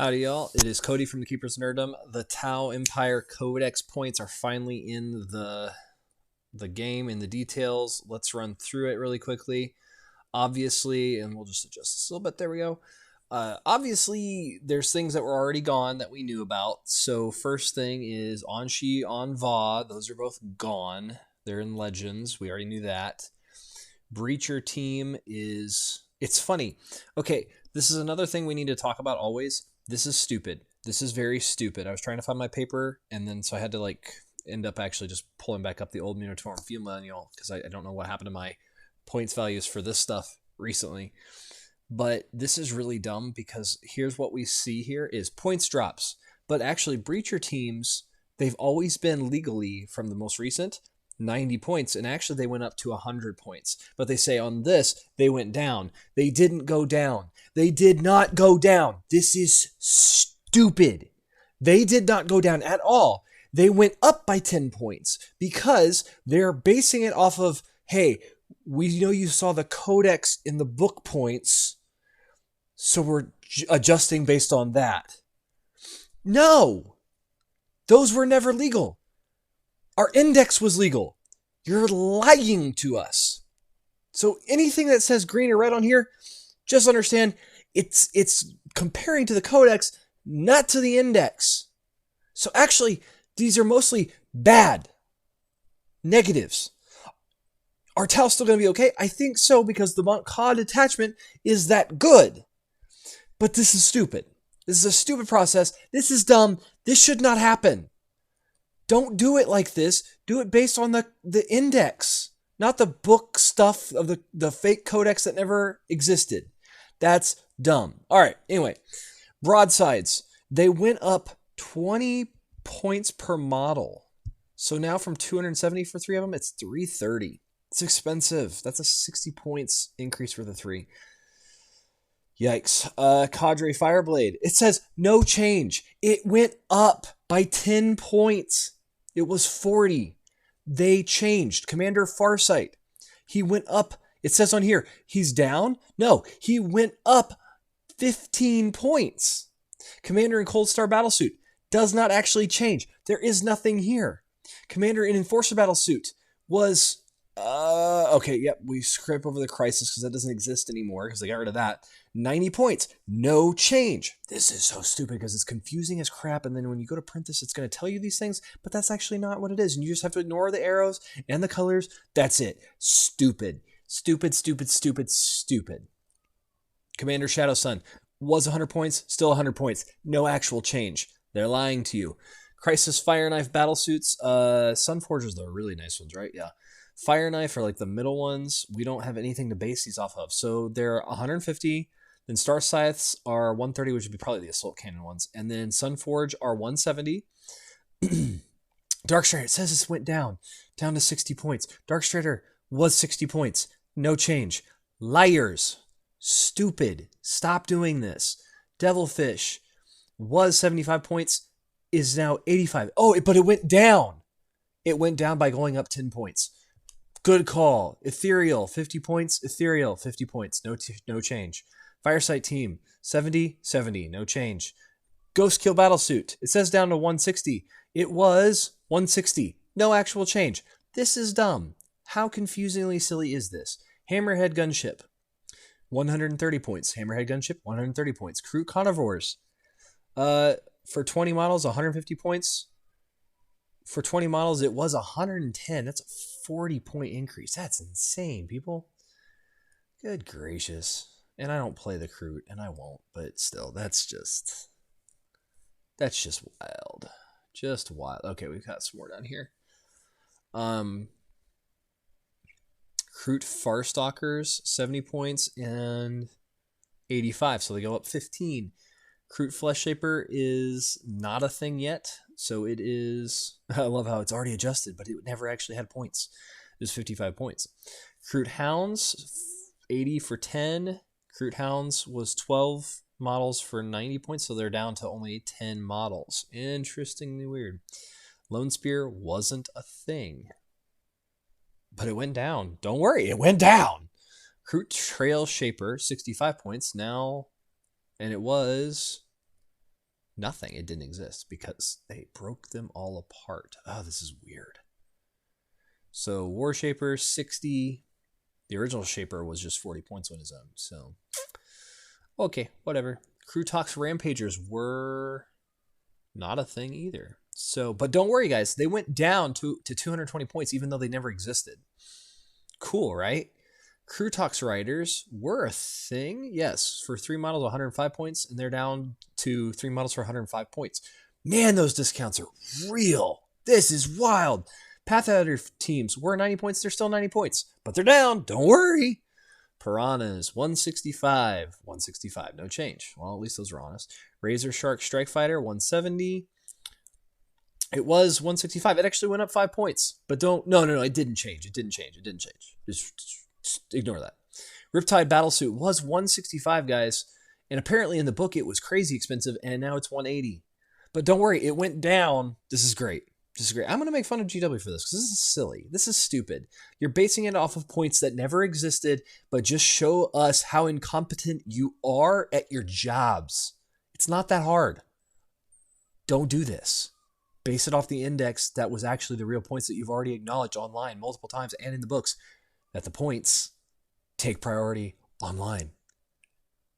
Howdy, y'all. It is Cody from the Keepers of Nerddom. The Tau Empire Codex points are finally in the game, in the details. Let's run through it really quickly. Obviously, and we'll just adjust this a little bit. There we go. Obviously, there's things that were already gone that we knew about. So first thing is Anshi, Va. Those are both gone. They're in Legends. We already knew that. Breacher team is... It's funny. Okay, this is another thing we need to talk about always. This is stupid. This is very stupid. I was trying to find my paper, and then so I had to end up actually just pulling back up the old Munitorum Field Manual because I don't know what happened to my points values for this stuff recently. But this is really dumb because here's what we see here is points drops. But actually, Breacher teams, they've always been legally, from the most recent, 90 points, and actually they went up to 100 points. But they say on this, they went down. They didn't go down. They did not go down. This is stupid. They did not go down at all. They went up by 10 points because they're basing it off of, hey, we know you saw the codex in the book points, so we're adjusting based on that. No! Those were never legal. Our index was legal. You're lying to us. So anything that says green or red on here, just understand it's comparing to the codex, not to the index. So actually, these are mostly bad. Negatives. Are Tau still going to be okay? I think so, because the Montclair detachment is that good. But this is stupid. This is a stupid process. This is dumb. This should not happen. Don't do it like this. Do it based on the index, not the book stuff of the fake codex that never existed. That's dumb. All right, anyway. Broadsides. They went up 20 points per model. So now from 270 for 3 of them, it's 330. It's expensive. That's a 60 points increase for the 3. Yikes. Cadre Fireblade. It says no change. It went up by 10 points. It was 40. They changed. Commander Farsight. He went up. It says on here, he's down. No, he went up 15 points. Commander in Cold Star Battlesuit does not actually change. There is nothing here. Commander in Enforcer Battlesuit was... okay, yep, we scrape over the crisis because that doesn't exist anymore because they got rid of that. 90 points, no change. This is so stupid because it's confusing as crap, and then when you go to print this, it's going to tell you these things, but that's actually not what it is, and you just have to ignore the arrows and the colors. That's it. Stupid. Stupid, stupid, stupid, stupid. Commander Shadow Sun was 100 points, still 100 points. No actual change. They're lying to you. Crisis Fire Knife Battlesuits. Sunforgers, though, are really nice ones, right? Yeah. Fire Knife are like the middle ones. We don't have anything to base these off of. So they're 150. Then Star Scythes are 130, which would be probably the Assault Cannon ones. And then Sunforge are 170. Darkstrider, it says this went down to 60 points. Darkstrider was 60 points. No change. Liars. Stupid. Stop doing this. Devilfish was 75 points, is now 85. Oh, but it went down. It went down by going up 10 points. Good call. Ethereal, 50 points. Ethereal, 50 points. No change. Firesight team, 70, 70. No change. Ghost Kill Battlesuit. It says down to 160. It was 160. No actual change. This is dumb. How confusingly silly is this? Hammerhead Gunship, 130 points. Hammerhead Gunship, 130 points. Crew Carnivores. For 20 models, 150 points. For 20 models, it was 110. That's a 40-point increase. That's insane, people. Good gracious. And I don't play the Kroot, and I won't, but still, that's just wild. Just wild. Okay, we've got some more down here. Kroot Farstalkers, 70 points and 85, so they go up 15. Kroot Flesh Shaper is not a thing yet, so it is... I love how it's already adjusted, but it never actually had points. It was 55 points. Kroot Hounds, 80 for 10. Kroot Hounds was 12 models for 90 points, so they're down to only 10 models. Interestingly weird. Lone Spear wasn't a thing, but it went down. Don't worry, it went down. Kroot Trail Shaper, 65 points now, and it was Nothing. It didn't exist because they broke them all apart. Oh, this is weird. So War Shaper 60. The original Shaper was just 40 points on his own. So okay, whatever. Crutox Rampagers were not a thing either. So, but don't worry, guys. They went down to 220 points, even though they never existed. Cool, right? Crutox Riders were a thing, yes, for 3 models, 105 points, and they're down to 3 models for 105 points. Man, those discounts are real. This is wild. Pathfinder teams were 90 points. They're still 90 points, but they're down. Don't worry. Piranhas, 165. 165, no change. Well, at least those are honest. Razor Shark Strike Fighter, 170. It was 165. It actually went up 5 points. But don't... No, it didn't change. It didn't change. Just ignore that. Riptide Battlesuit was 165, guys. And apparently in the book it was crazy expensive, and now it's 180. But don't worry, it went down. This is great. I'm going to make fun of GW for this because this is silly. This is stupid. You're basing it off of points that never existed, but just show us how incompetent you are at your jobs. It's not that hard. Don't do this. Base it off the index that was actually the real points that you've already acknowledged online multiple times and in the books, that the points take priority online.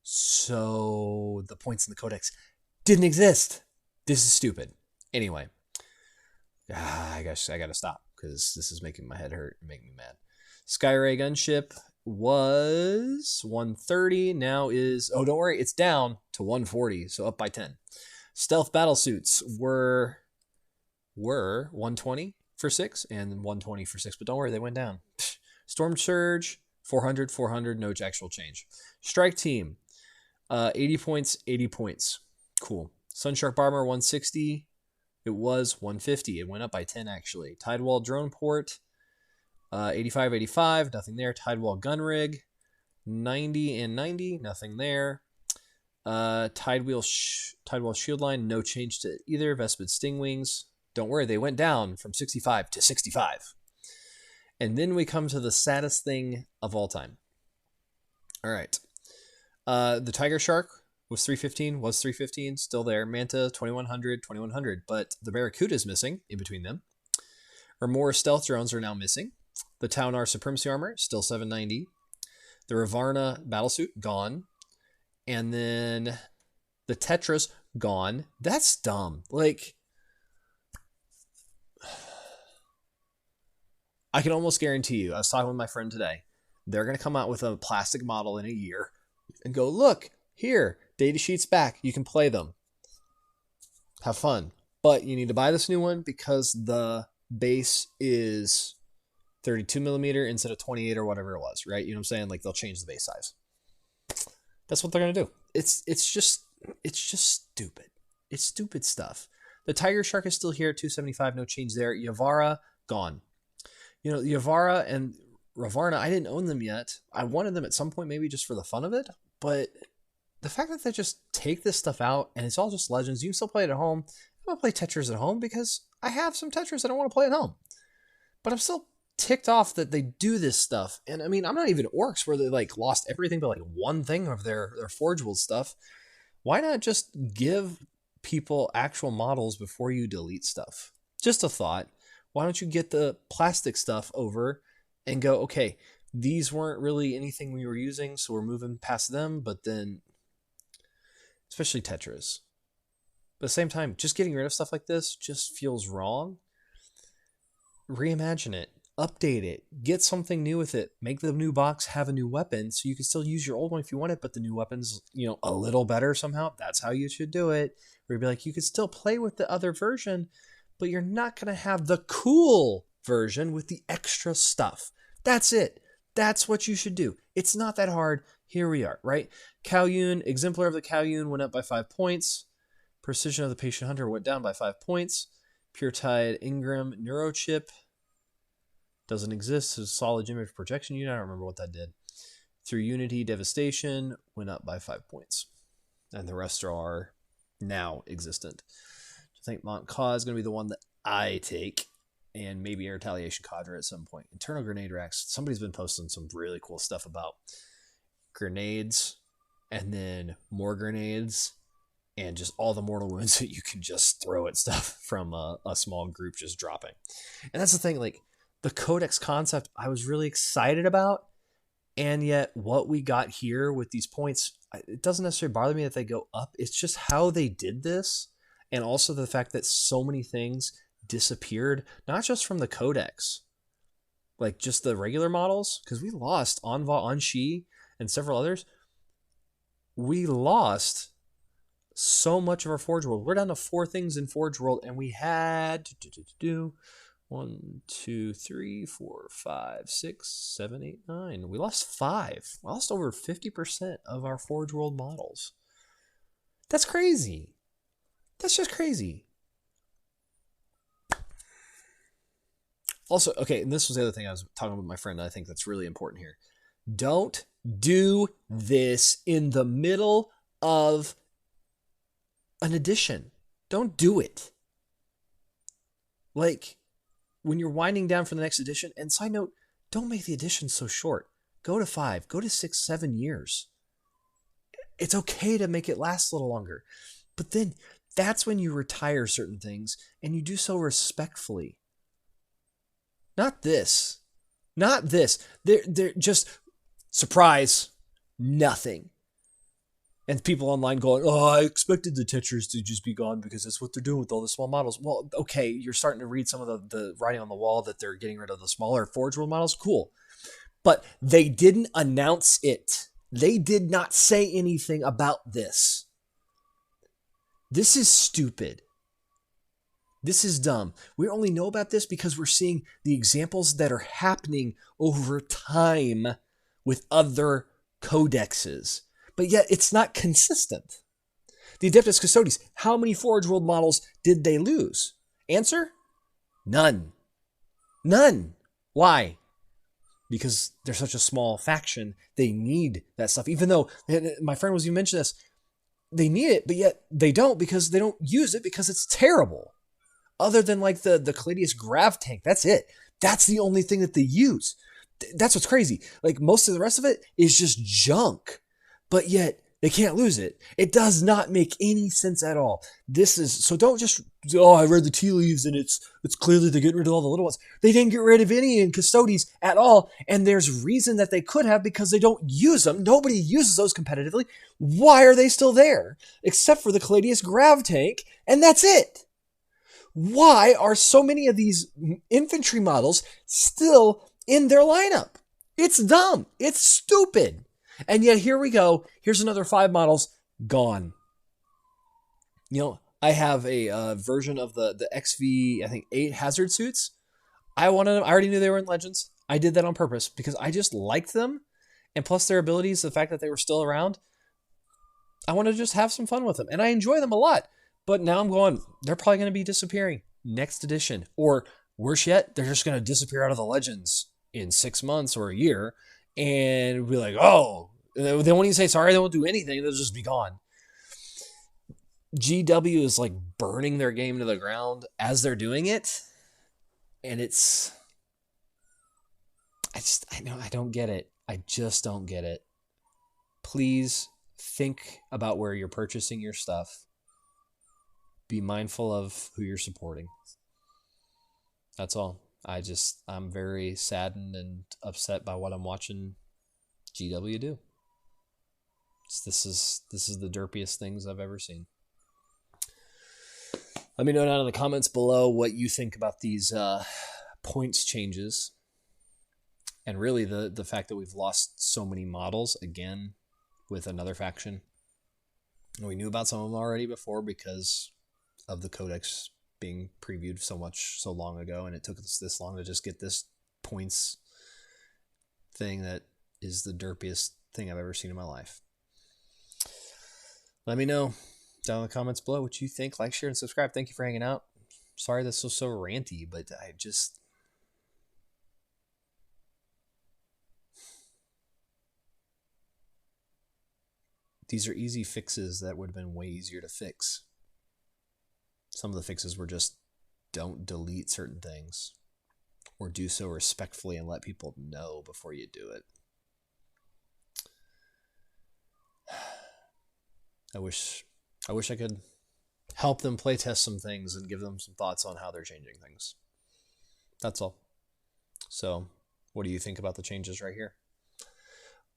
So the points in the codex didn't exist. This is stupid. Anyway. I guess I gotta stop because this is making my head hurt and making me mad. Skyray Gunship was 130. Now is, oh, don't worry, it's down to 140, so up by 10. Stealth Battlesuits were 120 for 6 and 120 for 6, but don't worry, they went down. Storm Surge, 400, no actual change. Strike Team, 80 points, 80 points. Cool. Sunshark Bomber, 160. It was 150. It went up by 10, actually. Tidewall Drone Port, 85, nothing there. Tidewall Gun Rig, 90 and 90, nothing there. Tidewall Shield Line, no change to either. Vespid Stingwings, don't worry, they went down from 65 to 65. And then we come to the saddest thing of all time. All right. The Tiger Shark was 315, still there. Manta, 2100, but the Barracuda is missing in between them. Remora Stealth Drones are now missing. The Taunar Supremacy Armor, still 790. The Ravarna Battlesuit, gone. And then the Tetras, gone. That's dumb. Like, I can almost guarantee you, I was talking with my friend today, they're going to come out with a plastic model in a year and go, look, here, data sheets back. You can play them. Have fun. But you need to buy this new one because the base is 32 millimeter instead of 28 or whatever it was, right? You know what I'm saying? Like, they'll change the base size. That's what they're going to do. It's just stupid. It's stupid stuff. The Tiger Shark is still here at 275, no change there. Yavara, gone. You know, Yavara and Ravarna, I didn't own them yet. I wanted them at some point, maybe just for the fun of it, but the fact that they just take this stuff out and it's all just legends, you can still play it at home. I'm going to play Tetris at home because I have some Tetris that I want to play at home. But I'm still ticked off that they do this stuff. And I mean, I'm not even Orcs where they like lost everything but like one thing of their Forge World stuff. Why not just give people actual models before you delete stuff? Just a thought. Why don't you get the plastic stuff over and go, okay, these weren't really anything we were using, so we're moving past them, but then, especially Tetris. But at the same time, just getting rid of stuff like this just feels wrong. Reimagine it. Update it. Get something new with it. Make the new box have a new weapon so you can still use your old one if you want it, but the new weapon's, you know, a little better somehow. That's how you should do it. Where you'd be like, you could still play with the other version, but you're not going to have the cool version with the extra stuff. That's it. That's what you should do. It's not that hard. Here we are, right? Kalyun, Exemplar of the Kalyun went up by 5 points. Precision of the Patient Hunter went down by 5 points. Pure Tide Ingram Neurochip doesn't exist. It's a solid image protection unit. I don't remember what that did. Through Unity, Devastation went up by 5 points. And the rest are now existent. I think Montclaw is going to be the one that I take. And maybe a Retaliation Cadre at some point. Internal Grenade Racks. Somebody's been posting some really cool stuff about grenades. And then more grenades. and just all the mortal wounds that you can just throw at stuff from a small group just dropping. And that's the thing, like the codex concept I was really excited about, and yet what we got here with these points, it doesn't necessarily bother me that they go up. It's just how they did this, and also the fact that so many things disappeared, not just from the codex, like just the regular models, because we lost Anva, Anshi, and several others. We lost so much of our Forge World. We're down to 4 things in Forge World, and we had 1, 2, 3, 4, 5, 6, 7, 8, 9. We lost 5. We lost over 50% of our Forge World models. That's crazy. That's just crazy. Also, okay, and this was the other thing I was talking with my friend. I think that's really important here. Don't do this in the middle of an edition. Don't do it. Like, when you're winding down for the next edition, and side note, don't make the edition so short. Go to 5, go to 6, 7 years. It's okay to make it last a little longer. But then that's when you retire certain things, and you do so respectfully. Not this. Not this. They're just, surprise, nothing. And people online going, oh, I expected the Tetras to just be gone because that's what they're doing with all the small models. Well, okay, you're starting to read some of the writing on the wall that they're getting rid of the smaller Forge World models. Cool. But they didn't announce it. They did not say anything about this. This is stupid. This is dumb. We only know about this because we're seeing the examples that are happening over time with other codexes. But yet it's not consistent. The Adeptus Custodes, how many Forge World models did they lose? Answer? None. None. Why? Because they're such a small faction, they need that stuff. Even though, my friend was even mentioning this, they need it, but yet they don't because they don't use it because it's terrible. Other than like the Caladius Grav tank, that's it. That's the only thing that they use. That's what's crazy. Like most of the rest of it is just junk, but yet they can't lose it. It does not make any sense at all. This is, so don't just, oh, I read the tea leaves and it's clearly they're getting rid of all the little ones. They didn't get rid of any in Custodes at all, and there's reason that they could have because they don't use them. Nobody uses those competitively. Why are they still there? Except for the Caladius Grav tank, and that's it. Why are so many of these infantry models still in their lineup? It's dumb. It's stupid. And yet here we go. Here's another 5 models gone. You know, I have a version of the XV, I think 8 hazard suits. I wanted them. I already knew they were in Legends. I did that on purpose because I just liked them. And plus their abilities, the fact that they were still around, I want to just have some fun with them. And I enjoy them a lot. But now I'm going, they're probably going to be disappearing next edition. Or worse yet, they're just going to disappear out of the Legends in 6 months or a year. And be like, oh, they won't even say sorry. They won't do anything. They'll just be gone. GW is like burning their game to the ground as they're doing it. And it's, I don't get it. I just don't get it. Please think about where you're purchasing your stuff. Be mindful of who you're supporting. That's all. I'm very saddened and upset by what I'm watching GW do. This is the derpiest things I've ever seen. Let me know down in the comments below what you think about these points changes. And really the fact that we've lost so many models again with another faction. And we knew about some of them already before because of the codex being previewed so long ago, and it took us this long to just get this points thing that is the derpiest thing I've ever seen in my life. Let me know down in the comments below what you think. Like, share, and subscribe. Thank you for hanging out. Sorry this was so ranty, but these are easy fixes that would have been way easier to fix. Some of the fixes were just don't delete certain things, or do so respectfully and let people know before you do it. I wish I wish I could help them playtest some things and give them some thoughts on how they're changing things. That's all. So, what do you think about the changes right here?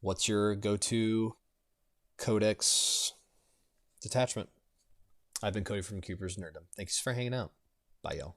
What's your go-to codex detachment? I've been Cody from Cooper's Nerddom. Thanks for hanging out. Bye, y'all.